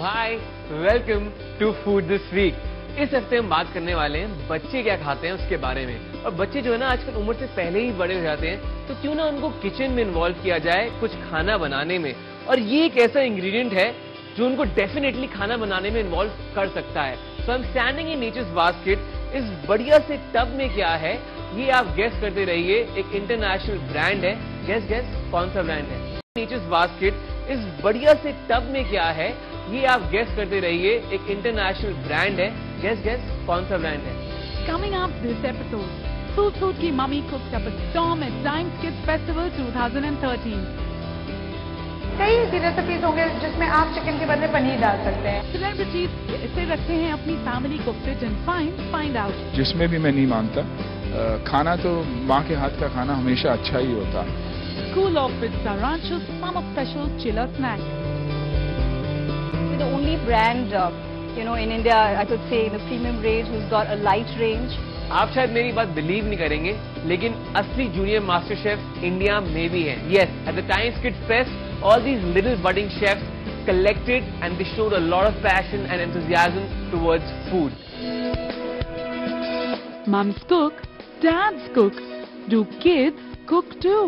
Hi, welcome to food this week. इस हफ्ते हम बात करने वाले हैं बच्चे क्या खाते हैं उसके बारे में। और बच्चे जो है ना आजकल उम्र से पहले ही बड़े हो जाते हैं, तो क्यों ना उनको किचन में इन्वॉल्व किया जाए कुछ खाना बनाने में। और ये एक ऐसा इंग्रेडिएंट है जो उनको डेफिनेटली खाना बनाने में इन्वॉल्व कर सकता है। So I am standing in Nature's Basket. इस बढ़िया से टब में क्या है ये आप गेस करते रहिए। एक इंटरनेशनल ब्रांड है। गेस कौन सा ब्रांड है? Natures Basket. इस बढ़िया से टब में क्या है ये आप गेस करते रहिए। एक इंटरनेशनल ब्रांड है। गेस कौन सा ब्रांड है? Coming up this episode, Food की mummy cooked up a storm at Times Kids Festival 2013. कई रेसिपीज होंगे जिसमें आप चिकन के बदले पनीर डाल सकते हैं। Celebrities कैसे रखते हैं अपनी फैमिली को fit and fine, find out. जिसमें भी मैं नहीं मानता, खाना तो माँ के हाथ का खाना हमेशा अच्छा ही होता है। Cool off with Saranchu's summer special chiller snack. The only brand, in India, I could say in the premium range, who's got a light range. आप शायद मेरी बात बिलीव नहीं करेंगे, लेकिन असली जूनियर मास्टर शेफ इंडिया में भी हैं। Yes, at the times kids fest, all these little budding chefs collected and they showed a lot of passion and enthusiasm towards food. Mums cook, dads cook. Do kids cook too?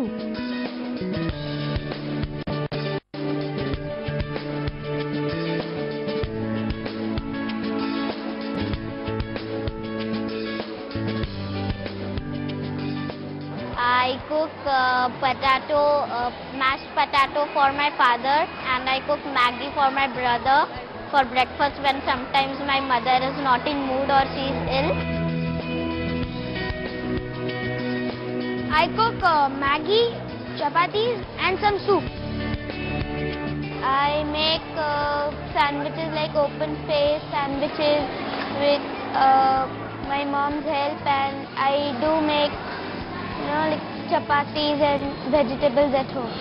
I cook mashed potato for my father, and I cook Maggi for my brother for breakfast when sometimes my mother is not in mood or she is ill. I cook Maggi, chapatis and some soup. I make sandwiches like open face sandwiches with my mom's help, and I do make like chapatis and vegetables at home.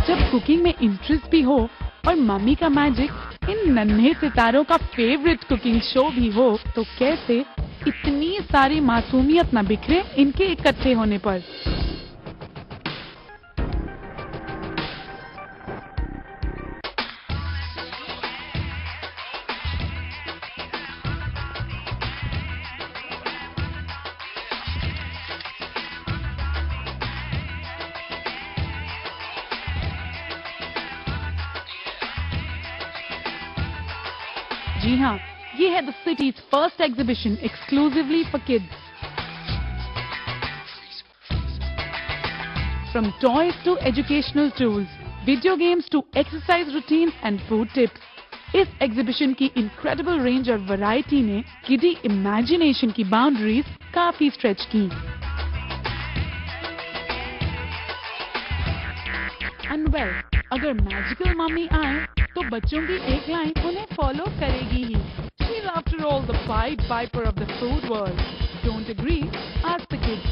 जब cooking में interest भी हो और mummy का magic इन नन्हे सितारों का favourite cooking show भी हो, तो कैसे इतनी सारी मासूमियत न बिखरे इनके इकट्ठे होने पर। जी हाँ, ये है the city's first exhibition exclusively for kids. From toys to educational tools, video games to exercise routines and food tips, इस एग्जीबिशन की इनक्रेडिबल रेंज और वैरायटी ने किडी इमेजिनेशन की बाउंड्रीज काफी स्ट्रेच की। एंड वेल, अगर मैजिकल मम्मी आए तो बच्चों की एक लाइन उन्हें फॉलो करेगी ही। She's after all the Pied Piper of the food world. Don't agree? Ask the kids.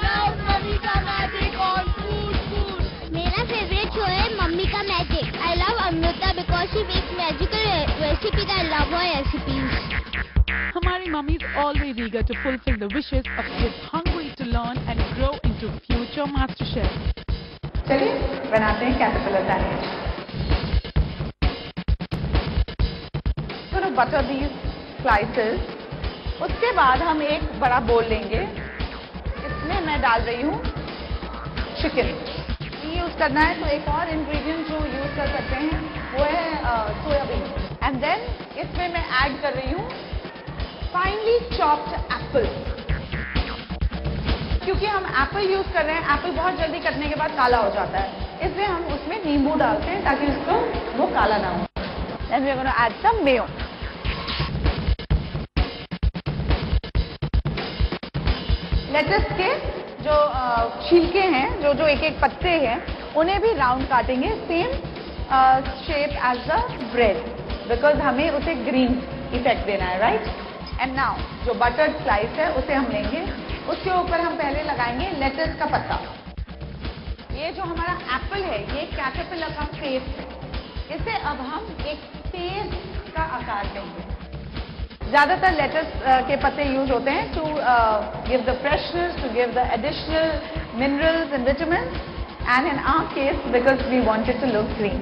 Love mummy का मैजिक और food. मेरा फेवरेट शो है मम्मी का magic. I love Amrita because she makes magical recipes. I love her recipes. हमारी mummies always eager to fulfill the wishes of kids hungry to learn and grow into future master chefs. चलिए बनाते हैं caterpillar sandwich. Butter these slices. उसके बाद हम एक बड़ा बोल लेंगे, इसमें मैं डाल रही हूँ चिकन। यूज करना है तो एक और इंग्रेडिएंट जो यूज कर सकते हैं वो है सोयाबीन। एंड देन इसमें मैं ऐड कर रही हूँ फाइनली चॉप्ड एप्पल। क्योंकि हम एप्पल यूज कर रहे हैं, एप्पल बहुत जल्दी कटने के बाद काला हो जाता है, इसलिए हम उसमें नींबू डालते हैं ताकि उसको वो काला ना हो। Then we're going to add some mayo. Lettuce के जो छिलके हैं, जो एक एक पत्ते हैं, उन्हें भी राउंड काटेंगे, same shape as the bread, because हमें उसे ग्रीन इफेक्ट देना है, राइट? एंड नाउ जो बटर्ड स्लाइस है उसे हम लेंगे, उसके ऊपर हम पहले लगाएंगे लेटस का पत्ता। ये जो हमारा एप्पल है ये कैटरपिलर का पेस्ट है, इसे अब हम एक पेस्ट का आकार देंगे। ज्यादातर लेटस के पत्ते यूज होते हैं to give the freshness, to give the additional minerals and vitamin. and in our case because we want it to look green.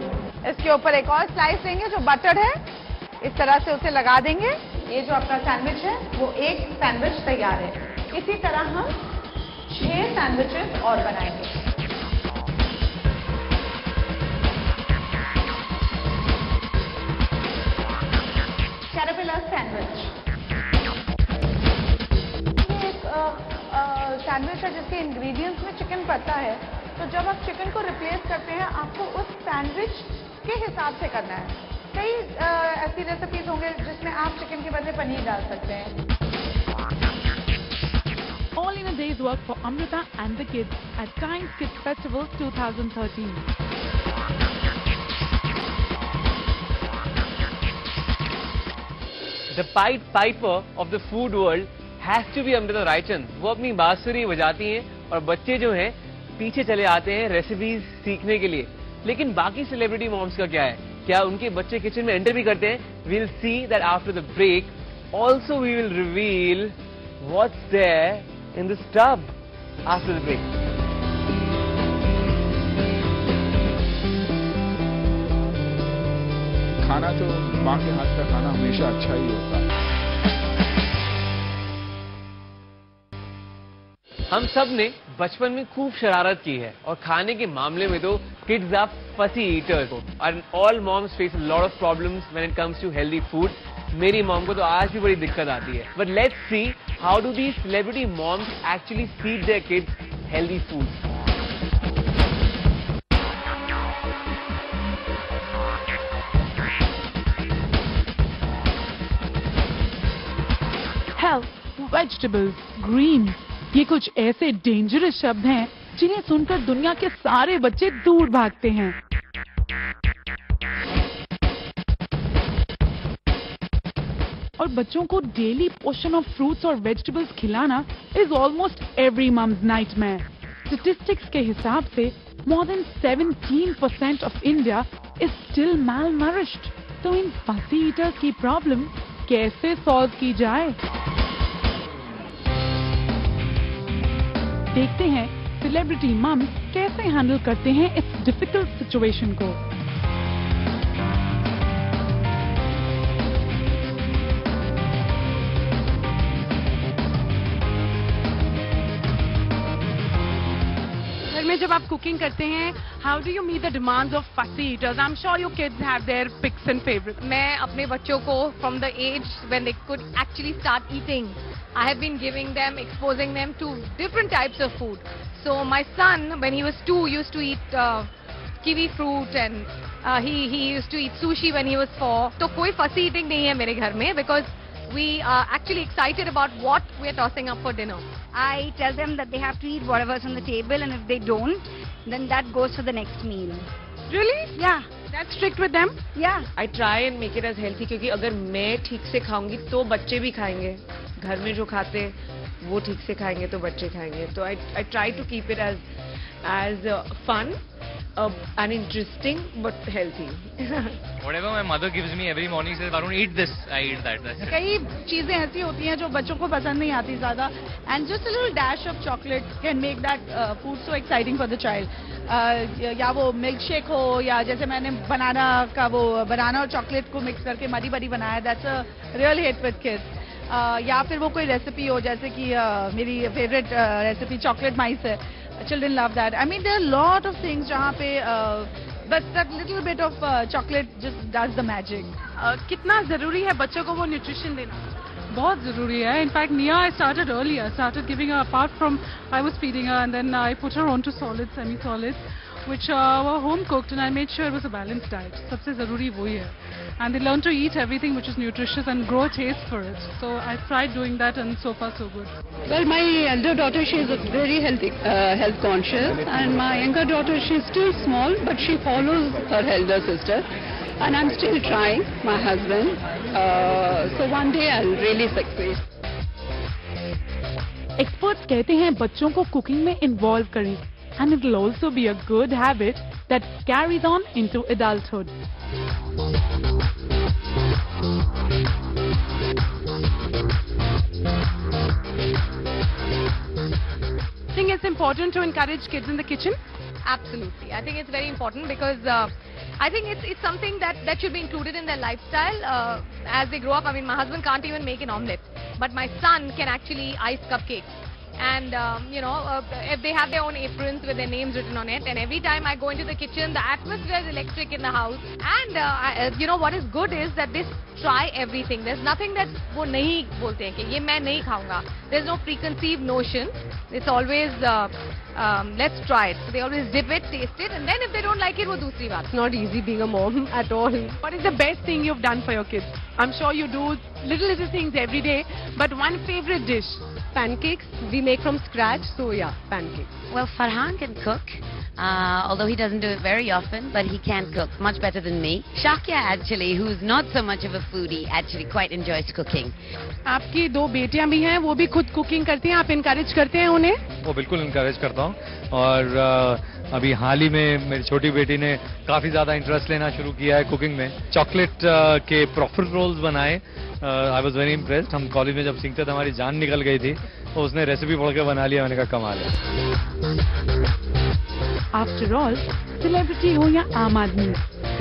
इसके ऊपर एक और स्लाइस लेंगे जो बटर है, इस तरह से उसे लगा देंगे. ये जो आपका सैंडविच है वो एक सैंडविच तैयार है. इसी तरह हम 6 सैंडविचेस और बनाएंगे. Caterpillar sandwich. सैंडविच है जिसके इंग्रेडिएंट्स में चिकन पड़ता है. तो जब आप चिकन को रिप्लेस करते हैं आपको उस सैंडविच के हिसाब से करना है. कई ऐसी रेसिपीज होंगे जिसमें आप चिकन के बदले पनीर डाल सकते हैं. All in a day's work for Amrita and the kids at Times Kids Festival 2013. The Pied Piper of the food world has to be Amrita Raichand. वो अपनी बांसुरी बजाती हैं और बच्चे जो हैं पीछे चले आते हैं रेसिपीज सीखने के लिए. लेकिन बाकी सेलिब्रिटी मॉम्स का क्या है? क्या उनके बच्चे किचन में एंटर भी करते हैं? We'll see that after the break. Also we will reveal what's there in this tub after the break. खाना तो माँ के हाथ का खाना हमेशा अच्छा ही होता है. हम सब ने बचपन में खूब शरारत की है और खाने के मामले में तो किड्स आर फसी ईटर्स. और all moms face a lot of problems when it comes to healthy food. मेरी मॉम को तो आज भी बड़ी दिक्कत आती है. But let's see how do these celebrity moms actually feed their kids healthy food. Health, vegetables, greens. ये कुछ ऐसे डेंजरस शब्द हैं जिन्हें सुनकर दुनिया के सारे बच्चे दूर भागते हैं. और बच्चों को डेली पोर्शन ऑफ फ्रूट्स और वेजिटेबल्स खिलाना is almost every mom's nightmare. Statistics के हिसाब से more than 17% of India is still malnourished. तो इन fussy eaters की प्रॉब्लम कैसे सॉल्व की जाए? देखते हैं सेलिब्रिटी मम्स कैसे हैंडल करते हैं इस डिफिकल्ट सिचुएशन को. घर में जब आप कुकिंग करते हैं, how do you meet the demands of fussy eaters? I am sure your kids have their picks and favourite. मैं अपने बच्चों को from the age when they could actually start eating, I have been giving them, exposing them to different types of food. So my son, when he was 2, used to eat kiwi fruit, and he used to eat sushi when he was 4. So कोई fussy eating नहीं है मेरे घर में, because we are actually excited about what we are tossing up for dinner. I tell them that they have to eat whatever's on the table, and if they don't, then that goes for the next meal. Really? Yeah. That's strict with them? Yeah. I try and make it as healthy, क्योंकि अगर मैं ठीक से खाऊंगी तो बच्चे भी खाएंगे. घर में जो खाते वो ठीक से खाएंगे तो बच्चे खाएंगे. तो I try to keep it as fun and interesting but healthy. Whatever my mother gives me every morning, says Varun eat this, I eat that. That's it. कई चीजें ऐसी होती हैं जो बच्चों को पसंद नहीं आती ज्यादा, and just a little dash of chocolate can make that food so exciting for the child. या वो मिल्क शेक हो, या जैसे मैंने बनाना और चॉकलेट को मिक्स करके मरी बरी बनाया, that's a real hit with kids. या फिर वो कोई रेसिपी हो, जैसे कि मेरी फेवरेट रेसिपी चॉकलेट माइस है. Children love that. I mean, there are a lot of things जहाँ पे but that little bit of chocolate just does the magic. कितना जरूरी है बच्चों को वो न्यूट्रिशन देना? बहुत जरूरी है. इनफैक्ट निया I started earlier. I started giving her, apart from I was feeding her, and then I put her onto solids, semi-solids, which were home cooked, and I made sure it was a balanced diet. सबसे जरूरी वही है. And they learn to eat everything which is nutritious and grow a taste for it. So I tried doing that, and so far so good. Well, my elder daughter, she is very health conscious, and my younger daughter, she is still small, but she follows her elder sister. And I'm still trying, my husband. So one day I'll really succeed. Experts कहते हैं बच्चों को cooking में involve करें, and it will also be a good habit that carries on into adulthood. Think it's important to encourage kids in the kitchen? Absolutely. I think it's very important because I think it's something that should be included in their lifestyle as they grow up. I mean, my husband can't even make an omelette, but my son can actually ice cupcakes. And, if they have their own aprons with their names written on it, and every time I go into the kitchen, the atmosphere is electric in the house. And, what is good is that they try everything. There's nothing that वो नहीं बोलते हैं कि ये मैं नहीं खाऊंगा. There's no preconceived notion. It's always, let's try it. So they always dip it, taste it, and then if they don't like it, वो दूसरी बात. It's not easy being a mom at all. What is the best thing you've done for your kids? I'm sure you do little things every day, but one favorite dish? Pancakes we make from scratch, so yeah, pancakes. Well, Farhan can cook, although he doesn't do it very often, but he can cook much better than me. Shakya actually, who's not so much of a foodie, actually quite enjoys cooking. आपकी दो बेटियां भी हैं, वो भी खुद cooking करती हैं, आप इनकरेज करते हैं उन्हें? वो बिल्कुल इनकरेज करता हूँ और अभी हाल ही में मेरी छोटी बेटी ने काफी ज्यादा इंटरेस्ट लेना शुरू किया है कुकिंग में. चॉकलेट के प्रॉफिट रोल्स बनाए. I was very impressed. हम कॉलेज में जब सीखते थे हमारी जान निकल गई थी, तो उसने रेसिपी पढ़ के बना लिया. मैंने कहा कमाल है. आफ्टर ऑल, सेलिब्रिटी हो या आम आदमी,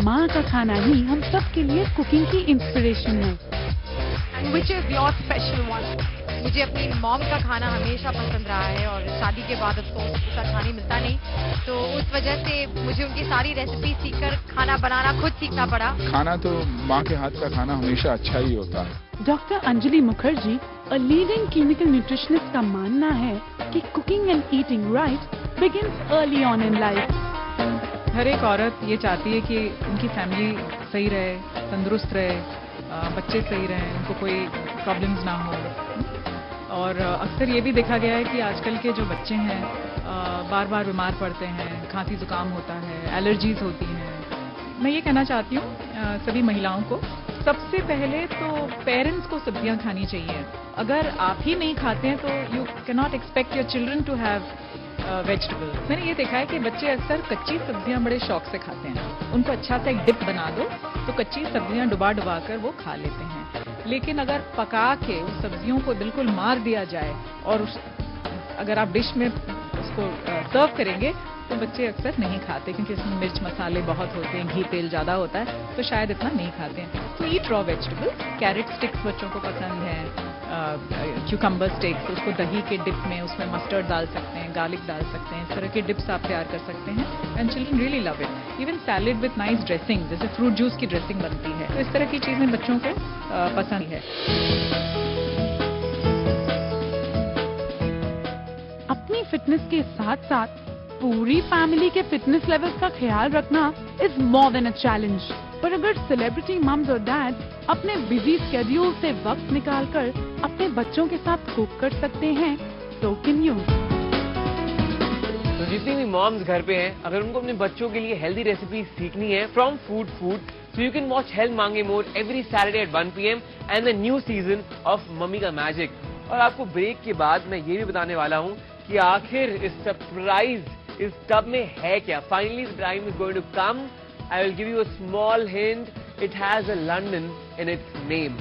माँ का खाना ही हम सब के लिए कुकिंग की इंस्पिरेशन है. And which is your special one? मुझे अपनी मॉम का खाना हमेशा पसंद रहा है और शादी के बाद उसको उसका खाना मिलता नहीं, तो उस वजह से मुझे उनकी सारी रेसिपी सीखकर खाना बनाना खुद सीखना पड़ा. खाना तो माँ के हाथ का खाना हमेशा अच्छा ही होता है. Doctor Anjali Mukherjee, a leading clinical nutritionist, का मानना है कि cooking and eating right begins early on in life. हर एक औरत ये चाहती है कि उनकी फैमिली सही रहे, तंदुरुस्त रहे, बच्चे सही रहें, उनको कोई प्रॉब्लम्स ना हो. और अक्सर ये भी देखा गया है कि आजकल के जो बच्चे हैं बार बार बीमार पड़ते हैं, खांसी जुकाम होता है, एलर्जीज होती हैं. मैं ये कहना चाहती हूँ सभी महिलाओं को, सबसे पहले तो पेरेंट्स को सब्जियां खानी चाहिए. अगर आप ही नहीं खाते हैं तो you can not expect your children to have vegetables. मैंने ये देखा है कि बच्चे अक्सर कच्ची सब्जियां बड़े शौक से खाते हैं. उनको अच्छा सा एक डिप बना दो तो कच्ची सब्जियां डुबा कर वो खा लेते हैं. लेकिन अगर पका के उस सब्जियों को बिल्कुल मार दिया जाए और अगर आप डिश में उसको सर्व करेंगे तो बच्चे अक्सर नहीं खाते, क्योंकि इसमें मिर्च मसाले बहुत होते हैं, घी तेल ज़्यादा होता है, तो शायद इतना नहीं खाते हैं. तो ईट रॉ वेजिटेबल्स. कैरेट स्टिक्स बच्चों को पसंद है, क्यूकम्बर स्टिक्स, उसको दही के डिप में उसमें मस्टर्ड डाल सकते हैं, गार्लिक डाल सकते हैं. इस तरह के डिप्स आप तैयार कर सकते हैं and children really love it. Even salad with nice dressing, जैसे फ्रूट जूस की ड्रेसिंग बनती है, तो इस तरह की चीज़ें बच्चों को पसंद है. अपनी फिटनेस के साथ साथ पूरी फैमिली के फिटनेस लेवल्स का ख्याल रखना is more than a challenge. पर अगर सेलिब्रिटी मम्स और डैड अपने बिजी स्केड्यूल से वक्त निकालकर अपने बच्चों के साथ कुक कर सकते हैं, so can you. तो जितनी भी मॉम्स घर पे हैं, अगर उनको अपने बच्चों के लिए हेल्दी रेसिपी सीखनी है from food, so you can watch Health Mange More every Saturday at 1 PM and the new season of mummy का मैजिक. और आपको ब्रेक के बाद मैं ये भी बताने वाला हूँ कि आखिर इस सरप्राइज इस टब में है क्या. Finally the time is going to come. I will give you a small hint. It has a London in its name.